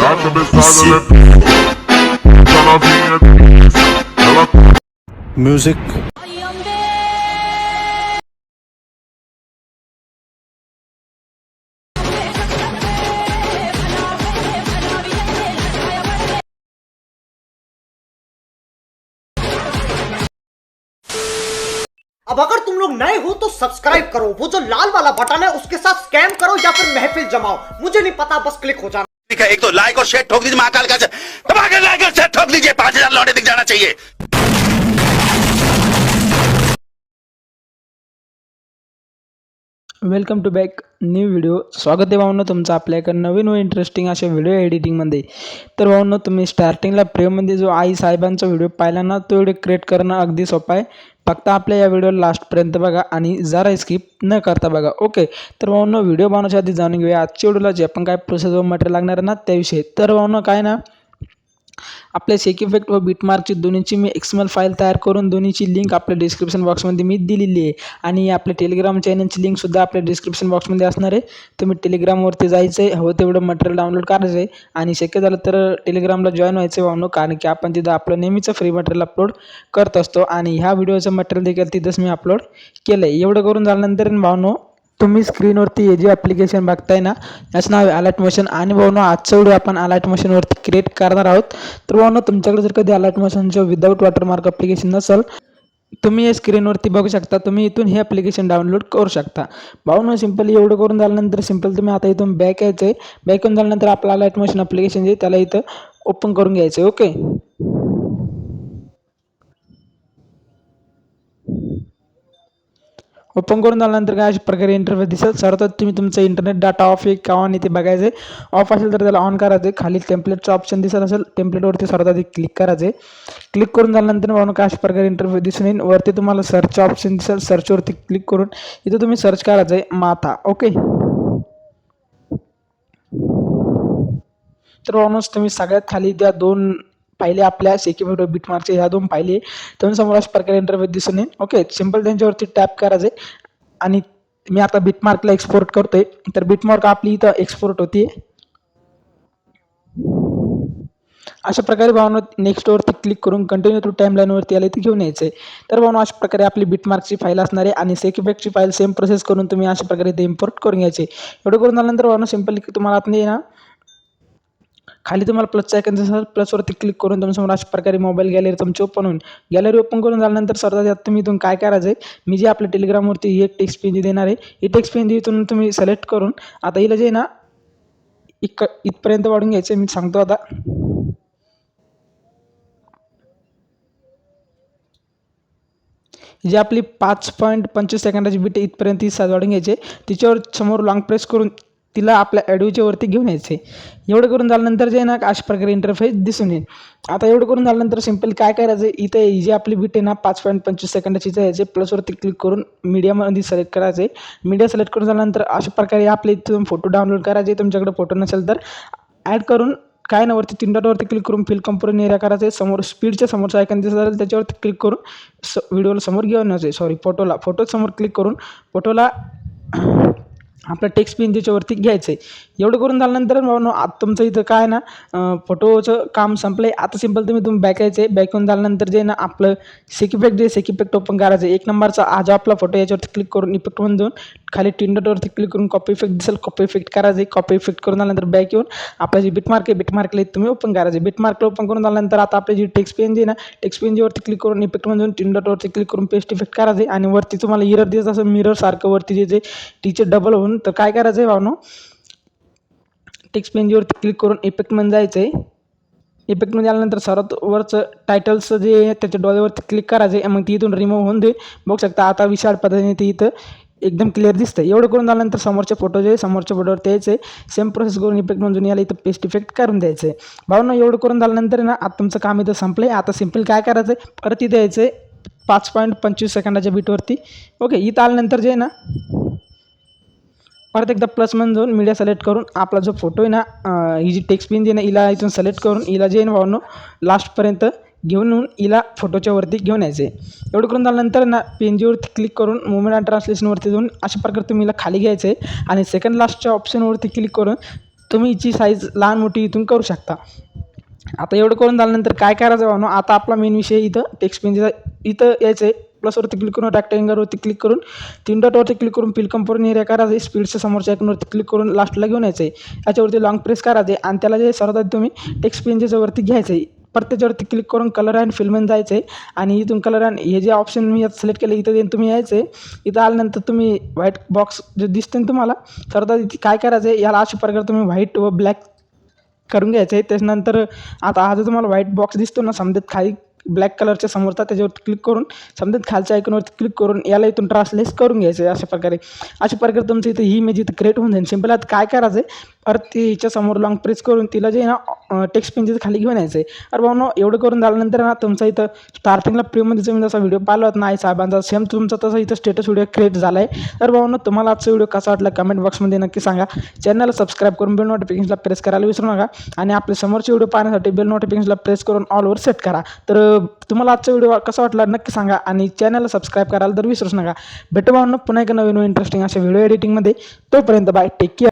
Music. अब अगर तुम लोग नए हो तो सब्सक्राइब करो, वो जो लाल वाला बटन है उसके साथ स्कैम करो या फिर महफिल जमाओ, मुझे नहीं पता, बस क्लिक हो जाना। एक तो लाइक और शेयर ठोक दीजिए, महाकाल का दबा के लाइक और शेयर ठोक दीजिए, 5000 लौटे दिख जाना चाहिए। Welcome to back new video. स्वागत आहे भावनो तुमचं आपल्या एका नवीन व इंटरेस्टिंग अशा व्हिडिओ एडिटिंगमध्ये। तर भावनो तुम्ही स्टार्टिंगला प्रेममध्ये जो आई साहेबांचा व्हिडिओ पाहिला ना, तो व्हिडिओ क्रिएट करणं अगदी सोपं आहे। फक्त आपल्या या व्हिडिओ लास्टपर्यंत बघा आणि जरा स्किप न करता बघा, ओके। तर भावनो व्हिडिओ बनवण्याच्या आधी जाणून घेऊया आजच्या व्हिडिओला जे आपण काय प्रोसेस व मटेरियल लागणार आहे ना त्याविषयी। तर भावनो काय ना, आपल्या शेक इफेक्ट व बीटमार्कची दोन्हीची मी एक्सएमएल फाईल तयार करून दोन्हीची लिंक आपल्या डिस्क्रिप्शन बॉक्समध्ये मी दिलेली आहे आणि आपल्या टेलिग्राम चॅनलची लिंकसुद्धा आपल्या डिस्क्रिप्शन बॉक्समध्ये असणार आहे। तुम्ही टेलिग्रामवरती जायचं आहे, हवं तेवढं मटेरियल डाउनलोड करायचं आहे आणि शक्य झालं तर टेलिग्रामला जॉईन व्हायचं आहे भावनो, कारण की आपण तिथं आपलं नेहमीचं फ्री मटेरियल अपलोड करत असतो आणि ह्या व्हिडिओचं मटेरियल देखील तिथंच मी अपलोड केलं आहे। एवढं करून झाल्यानंतर भावनो तुम्ही स्क्रीनवरती हे जे ॲप्लिकेशन बघताय ना, याचं नाव आहे अलर्ट मोशन आणि भावनो आजचा व्हिडिओ आपण अलर्ट मोशनवरती क्रिएट करणार आहोत। तर भावनो तुमच्याकडे जर कधी अलर्ट मोशनचं विदाऊट वॉटरमार्क ॲप्लिकेशन नसेल, तुम्ही हे स्क्रीनवरती बघू शकता, तुम्ही इथून हे ॲप्लिकेशन डाउनलोड करू शकता। भावनो सिंपल एवढं करून झाल्यानंतर सिंपल तुम्ही आता इथून बॅक यायचं आहे। बॅक येऊन झाल्यानंतर आपलं अलर्ट मोशन ॲप्लिकेशन जे त्याला इथं ओपन करून घ्यायचं आहे, ओके। ओपन करून झाल्यानंतर काय अशा प्रकारे इंटरफेस दिसेल। सर्वात तुम्ही तुमचं इंटरनेट डाटा ऑफ आहे का ऑन इथे बघायचं आहे। ऑफ असेल तर त्याला ऑन करायचं आहे। खाली टेम्पलेटचं ऑप्शन दिसत असेल, टेम्पलेटवरती सर्वात आधी क्लिक करायचं आहे। क्लिक करून झाल्यानंतर म्हणून काय अशा प्रकारे इंटरफेस दिसून येईल। वरती तुम्हाला सर्च ऑप्शन दिसेल, सर्चवरती क्लिक करून इथं तुम्ही सर्च करायचं आहे माथा, ओके। तर ऑलमोस्ट तुम्ही सगळ्यात खाली त्या दोन पाहिले आपल्या शेक इफेक्ट व बीटमार्कचे ह्या दोन पाहिले, तुम्ही समोर अशा प्रकारे इंटरफेस दिसून येईल, ओके। सिंपल त्यांच्यावरती टॅप करायचे आणि मी आता बीटमार्कला एक्सपोर्ट करतोय। तर बीटमार्क आपली इथं एक्सपोर्ट होती अशा प्रकारे भावनो। नेक्स्ट वरती क्लिक करून कंटिन्यू टू टाइमलाईनवरती आले ते घेऊन यायचं आहे। तर भावनो अशा प्रकारे आपली बीटमार्कची फाईल असणार आहे आणि शेक इफेक्टची फाईल सेम प्रोसेस करून तुम्ही अशा प्रकारे ते इम्पोर्ट करून घ्यायचे। एवढं करून झाल्यानंतर भावनो सिंपली तुम्हाला आता ना खाली तुम्हाला प्लसचा आयकॉन दिसेल, प्लसवरती क्लिक करून तुमच्यासमोर अशा प्रकारे मोबाईल गॅलरी तुमची ओपन होईल। गॅलरी ओपन करून झाल्यानंतर सर्वात आधी तुम्ही इथून काय करायचं आहे, मी जे आपल्या टेलिग्रामवरती एक टेक्स्ट पेज देणार आहे, ही टेक्स्ट पेज इथून तुम्ही सिलेक्ट करून आता हिला जे ना इथपर्यंत वाढून घ्यायचं मी सांगतो आता। जी आपली 5.25 सेकंदाची बीट इथपर्यंत ही साज वाढून घ्यायची, तिच्यावर समोर लॉंग प्रेस करून तिला आपल्या ॲडिओच्या वरती घेऊन यायचे। एवढं करून झाल्यानंतर जे ना अशा प्रकारे इंटरफेस दिसून येईल। आता एवढं करून झाल्यानंतर सिंपल काय करायचं, इथे ही जी आपली बीट आहे ना 5.25 सेकंदाची यायचे, प्लसवरती क्लिक करून मीडियामध्ये सिलेक्ट करायचे। मीडिया सिलेक्ट करून झाल्यानंतर अशा प्रकारे आपले इथून फोटो डाउनलोड करायचे। तुमच्याकडे फोटो नसेल तर ॲड करून काय ना वरती 3 डॉटवरती क्लिक करून फिल कंपोजन एरिया करायचे। समोर स्पीडच्या समोरचा आयकॉन दिसत असेल त्याच्यावरती क्लिक करून व्हिडिओला समोर घेऊन यायचे, फोटो समोर क्लिक करून फोटोला आपलं टेक्स्ट पेन त्याच्यावरती घ्यायचं आहे। एवढं करून झाल्यानंतर भावनो आता तुमचं इथं काय ना फोटोचं काम संपलं आहे। आता सिंपल तुम्ही बॅक यायचं आहे। बॅक येऊन झाल्यानंतर जे ना आपलं शेक इफेक्ट ओपन करायचं आहे। 1 नंबरचा हा जो आपला फोटो याच्यावरती क्लिक करून इफेक्टमध्ये जाऊन खाली 3 डॉटवरती क्लिक करून कॉपी इफेक्ट दिसेल, कॉपी इफेक्ट करायचं आहे। कॉपी इफेक्ट करून झाल्यानंतर बॅक येऊन आपलं जे बीटमार्क आहे, बीटमार्कला तुम्ही ओपन करायचं आहे। बीटमार्कला ओपन करून झाल्यानंतर आता आपली जी टेक्स्ट पेन जी ना टेक्स्ट पेनवरती क्लिक करून इफेक्टमध्ये जाऊन 3 डॉटवरती क्लिक करून पेस्ट इफेक्ट करायचं आहे आणि वरती तुम्हाला इरर दिसत असं मिरर सारखं वरती जे टीचे डबल होऊन, तर काय करायचं आहे भावनो, टेक्स्ट पेनवरती क्लिक करून इफेक्टमध्ये जायचं आहे। इफेक्टमध्ये आल्यानंतर सर्वात वरचं टायटल्सचं जे आहे त्याच्या डॉलरवरती क्लिक करायचं आहे, मग ती इथून रिमूव्ह होऊन दे। बघू शकता आता विशाल पद्धतीने ते इथं एकदम क्लिअर दिसतं। एवढं करून झाल्यानंतर समोरचे फोटो जे समोरच्या फोटोवरती यायचं आहे, सेम प्रोसेस करून इफेक्टमधून याला इथं पेस्ट इफेक्ट करून द्यायचं आहे। भावनो एवढं करून झाल्यानंतर ना आता तुमचं काम इथं संपलं आहे। आता सिंपल काय करायचं आहे, परत इथं यायचं आहे 5.25 सेकंदाच्या बीटवरती, ओके। इथं आल्यानंतर जे ना परत एकदा प्लसमध्ये जाऊन मीडिया सिलेक्ट करून आपला जो फोटो आहे ना, ही जी टेक्स्ट पेन जी ना हिला इथून सिलेक्ट करून हिला जे भावनो लास्टपर्यंत घेऊन येऊन हिला फोटोच्या वरती घेऊन यायचं आहे। एवढं करून झाल्यानंतर ना पेनजीवरती क्लिक करून मुवमेंट अँड ट्रान्सलेशनवरती जाऊन अशा प्रकारे तुम्ही हिला खाली घ्यायचं आहे आणि सेकंड लास्टच्या ऑप्शनवरती क्लिक करून तुम्ही हिची साईज लहान मोठी इथून करू शकता. आता एवढं करून झाल्यानंतर काय करायचं भावनो, आता आपला मेन विषय इथं टेक्स्ट पेनचा इथं यायचं आहे. प्लसवरती क्लिक करून रेक्टँगलवरती क्लिक करून 3 डॉटवरती क्लिक करून फिल कंपोनंट एरिया करायचं आहे. स्पीडच्या समोरच्या आयकॉनवरती क्लिक करून लास्टला घेऊन यायचं आहे. याच्यावरती लॉंग प्रेस करायचं आहे आणि त्याला जे सर्वात आधी तुम्ही टेक्स्ट पेनच्या वरती घ्यायचं आहे. परत त्याच्यावरती क्लिक करून कलर अँड फिलमध्ये जायचं आहे आणि इथून कलर अँड हे जे ऑप्शन मी यात सिलेक्ट केलं इथं देऊन तुम्ही यायचं आहे. इथं आल्यानंतर तुम्ही व्हाईट बॉक्स जे दिसते ना तुम्हाला, सर्वात आधी काय करायचं आहे, याला अशा प्रकारे तुम्ही व्हाईट व ब्लॅक करून घ्यायचं आहे. त्याच्यानंतर आता हा जो तुम्हाला व्हाईट बॉक्स दिसतो ना समजेत खाली ब्लॅक कलरच्या समोरचा, त्याच्यावरती क्लिक करून समजेत खालच्या आयकॉनवरती क्लिक करून याला इथून ट्रान्सलेट करून घ्यायचं आहे. अशा प्रकारे तुमचं इथं ही इमेज इथं क्रिएट होऊन जाईल. सिम्पल आता काय करायचं आहे, परत ते हिच्या समोर लॉंग प्रेस करून तिला जे ना टेक्स्ट पेनच्या खाली घेऊन यायचं आहे. अरे भाऊ एवढं करून झाल्यानंतर ना तुमचा इथं स्टार्टिंगला प्रीमध्ये तुम्ही जसा व्हिडिओ पाहिला होता नाही साहेबांचा, सेम तुमचा तसा इथं स्टेटस व्हिडिओ क्रिएट झाला आहे. तर भाऊ तुम्हाला आजचा व्हिडिओ कसा वाटला कमेंट बॉक्समध्ये नक्की सांगा. चॅनलला सबस्क्राईब करून बेल नोटिफिकेशनला प्रेस करायला विसरू नका आणि आपले समोरचे व्हिडिओ पाहण्यासाठी बेल नोटिफिकेशनला प्रेस करून ऑलवर सेट करा. तर तुम्हाला आजचा व्हिडिओ कसा वाटला नक्की सांगा आणि चॅनलला सबस्क्राईब करायला तर विसरूच नका. भेटू भाऊ पुन्हा एका नवीन इंटरेस्टिंग अशा व्हिडिओ एडिटिंगमध्ये. तोपर्यंत बाय, टेक केअर.